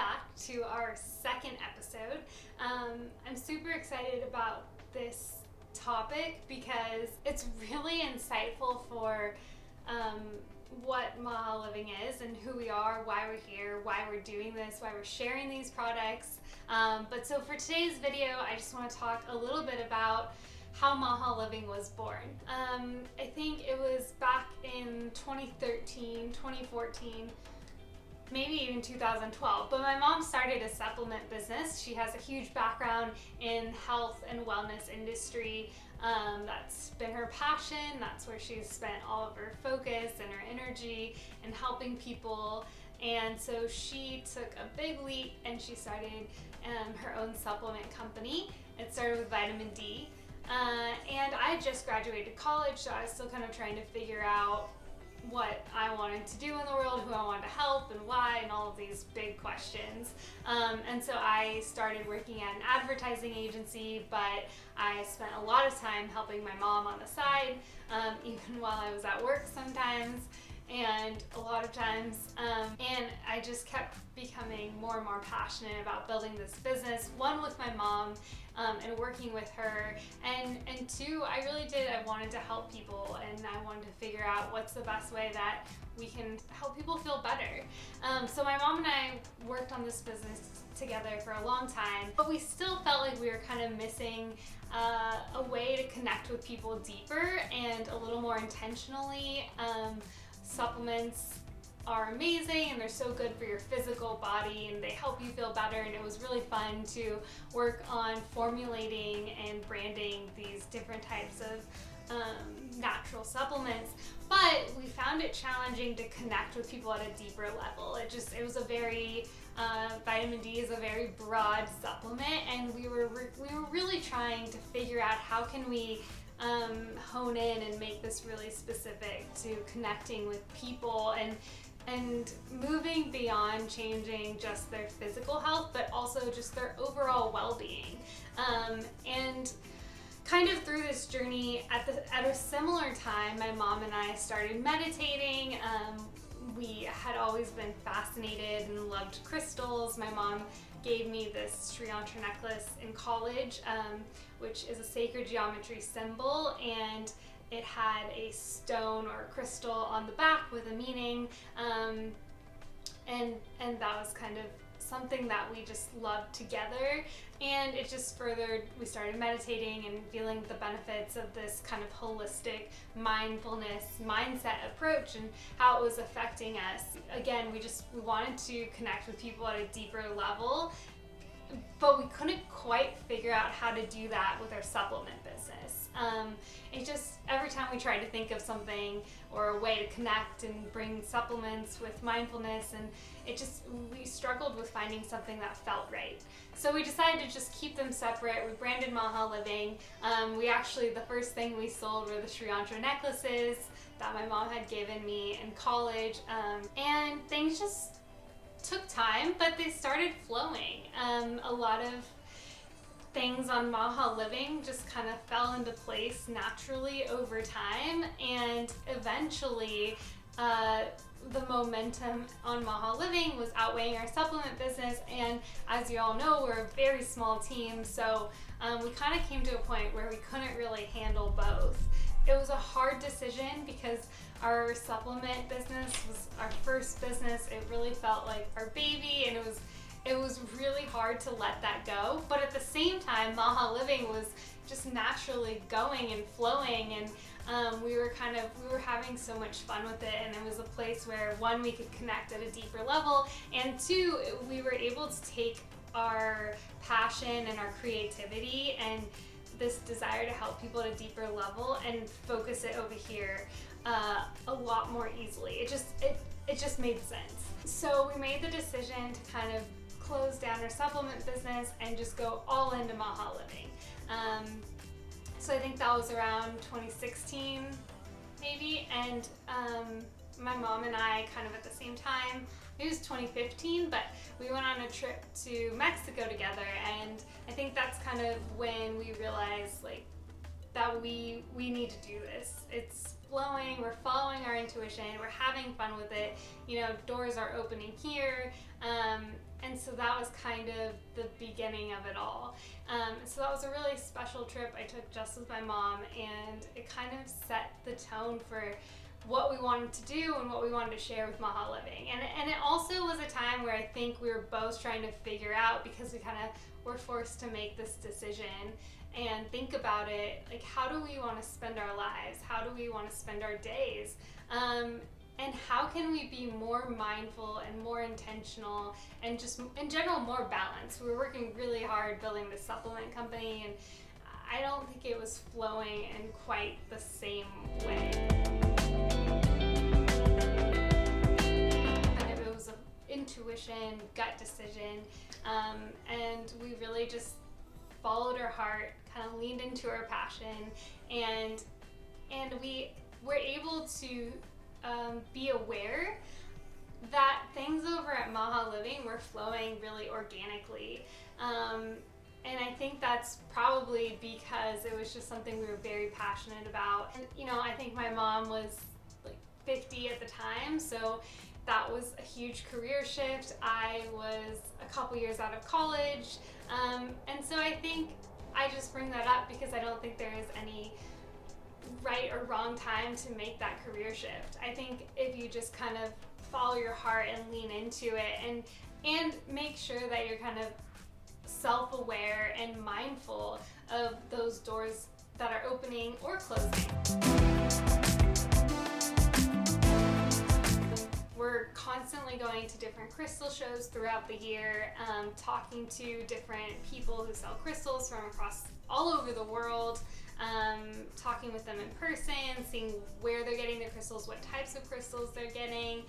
back to our second episode. I'm super excited about this topic because it's really insightful for what Maha Living is and who we are, why we're here, why we're doing this, why we're sharing these products. But so for today's video, I just want to talk a little bit about how Maha Living was born. I think it was back in 2013, 2014, maybe even 2012, but my mom started a supplement business. She has a huge background in health and wellness industry. That's been her passion. That's where she's spent all of her focus and her energy in helping people. And so she took a big leap and she started her own supplement company. It started with vitamin D. And I just graduated college, so I was still kind of trying to figure out what I wanted to do in the world, who I wanted to help, and why, and all of these big questions. And so I started working at an advertising agency, but I spent a lot of time helping my mom on the side, even while I was at work sometimes, and a lot of times. And I just kept becoming more and more passionate about building this business, one with my mom, and working with her, and two, I wanted to help people, and I wanted to figure out what's the best way that we can help people feel better. So my mom and I worked on this business together for a long time, but we still felt like we were kind of missing a way to connect with people deeper and a little more intentionally. Supplements are amazing and they're so good for your physical body and they help you feel better, and it was really fun to work on formulating and branding these different types of natural supplements, but we found it challenging to connect with people at a deeper level. It was a very vitamin D is a very broad supplement, and we were really trying to figure out how can we hone in and make this really specific to connecting with people and moving beyond changing just their physical health, but also just their overall well-being. And kind of through this journey, at a similar time, my mom and I started meditating. We had always been fascinated and loved crystals. My mom gave me this Sri Lanka necklace in college, which is a sacred geometry symbol, and it had a stone or a crystal on the back with a meaning, and that was kind of something that we just loved together, and it just furthered. We started meditating and feeling the benefits of this kind of holistic mindfulness mindset approach and how it was affecting us. Again, we wanted to connect with people at a deeper level, but we couldn't quite figure out how to do that with our supplement business. Every time we tried to think of something or a way to connect and bring supplements with mindfulness, and we struggled with finding something that felt right. So we decided to just keep them separate. We branded Maha Living. The first thing we sold were the Sri Lanka necklaces that my mom had given me in college, and things just took time, but they started flowing. A lot of things on Maha Living just kind of fell into place naturally over time, and eventually the momentum on Maha Living was outweighing our supplement business, and as you all know, we're a very small team, so we kind of came to a point where we couldn't really handle both. It was a hard decision because our supplement business was our first business. It really felt like our baby, and it was really hard to let that go. But at the same time, Maha Living was just naturally going and flowing, and we were having so much fun with it, and it was a place where, one, we could connect at a deeper level, and two, we were able to take our passion and our creativity and this desire to help people at a deeper level and focus it over here a lot more easily. It just made sense. So we made the decision to kind of close down our supplement business and just go all into Maha Living. So I think that was around 2016 maybe, and my mom and I kind of at the same time, it was 2015, but we went on a trip to Mexico together, and I think that's kind of when we realized that we need to do this. It's flowing, we're following our intuition, we're having fun with it, doors are opening here. And so that was kind of the beginning of it all. So that was a really special trip I took just with my mom, and it kind of set the tone for what we wanted to do and what we wanted to share with Maha Living. And it also was a time where I think we were both trying to figure out, because we kind of were forced to make this decision and think about it, like, how do we want to spend our lives? How do we want to spend our days? And how can we be more mindful and more intentional and just in general more balanced? We were working really hard building this supplement company, and I don't think it was flowing in quite the same way. Kind of, it was an intuition, gut decision, and we really just followed our heart, kind of leaned into our passion, and we were able to be aware that things over at Maha Living were flowing really organically. And I think that's probably because it was just something we were very passionate about. And, I think my mom was like 50 at the time, so that was a huge career shift. I was a couple years out of college. And so I think I just bring that up because I don't think there is any right or wrong time to make that career shift. I think if you just kind of follow your heart and lean into it and make sure that you're kind of self-aware and mindful of those doors that are opening or closing. We're constantly going to different crystal shows throughout the year, talking to different people who sell crystals from across all over the world, talking with them in person, seeing where they're getting their crystals, what types of crystals they're getting.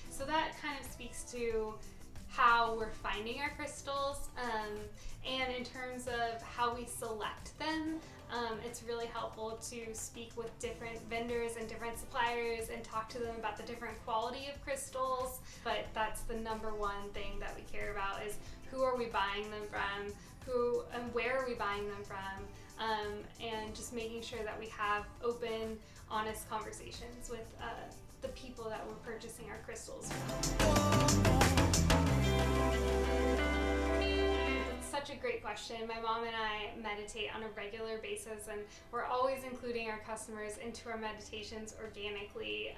So that kind of speaks to how we're finding our crystals, and in terms of how we select them, it's really helpful to speak with different vendors and different suppliers and talk to them about the different quality of crystals. But that's the number one thing that we care about, is who are we buying them from, who and where are we buying them from, and just making sure that we have open, honest conversations with the people that we're purchasing our crystals from. That's such a great question. My mom and I meditate on a regular basis, and we're always including our customers into our meditations organically.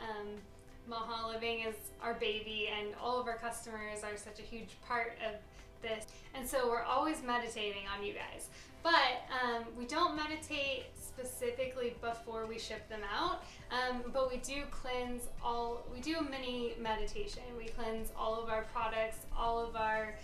Maha Living is our baby, and all of our customers are such a huge part of this. And so we're always meditating on you guys. But we don't meditate specifically before we ship them out, but we do a mini meditation. We cleanse all of our products, all of our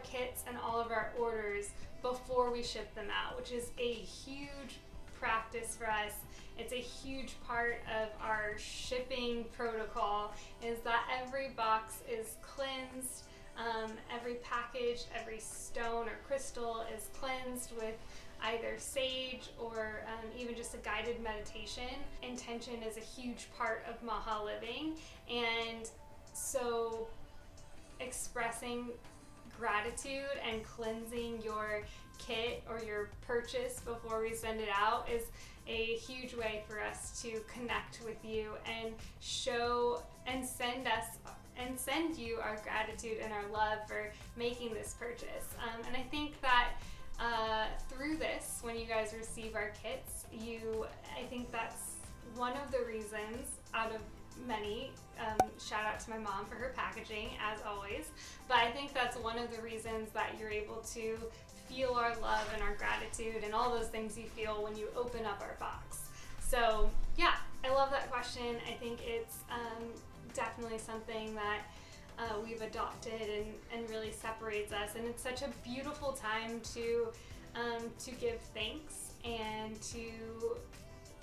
kits, and all of our orders before we ship them out, which is a huge practice for us. It's a huge part of our shipping protocol, is that every box is cleansed. Every package, every stone or crystal is cleansed with either sage or even just a guided meditation. Intention is a huge part of Maha Living, and so expressing gratitude and cleansing your kit or your purchase before we send it out is a huge way for us to connect with you and show and send you our gratitude and our love for making this purchase. And I think that through this, when you guys receive our kits, I think that's one of the reasons out of many. Shout out to my mom for her packaging, as always. But I think that's one of the reasons that you're able to feel our love and our gratitude and all those things you feel when you open up our box. So yeah, I love that question. I think it's definitely something that we've adopted and really separates us, and it's such a beautiful time to give thanks and to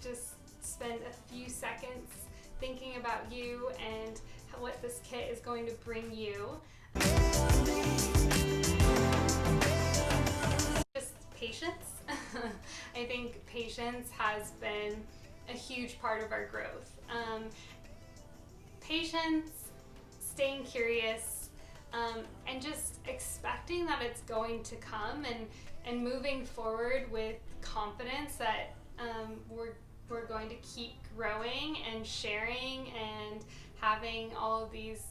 just spend a few seconds thinking about you and what this kit is going to bring you. Just patience. I think patience has been a huge part of our growth. Patience, staying curious, and just expecting that it's going to come, and moving forward with confidence that we're we're going to keep growing and sharing and having all of these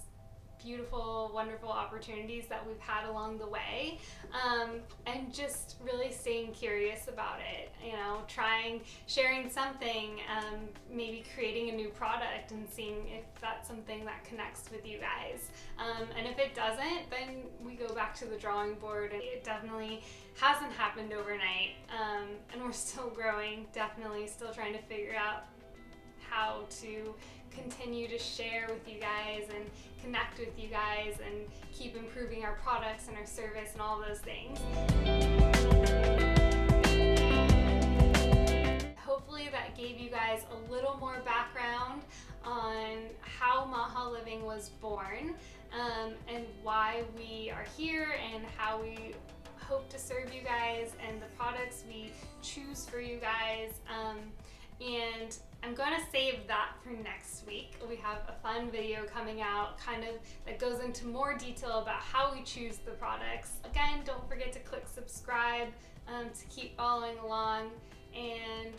beautiful, wonderful opportunities that we've had along the way, and just really staying curious about it, sharing something, maybe creating a new product and seeing if that's something that connects with you guys, and if it doesn't, then we go back to the drawing board. And it definitely hasn't happened overnight, and we're still growing, definitely still trying to figure out how to continue to share with you guys and connect with you guys and keep improving our products and our service and all those things. Hopefully that gave you guys a little more background on how Maha Living was born, and why we are here and how we hope to serve you guys and the products we choose for you guys. And I'm going to save that for next week. We have a fun video coming out that goes into more detail about how we choose the products. Again, don't forget to click subscribe to keep following along and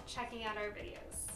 checking out our videos.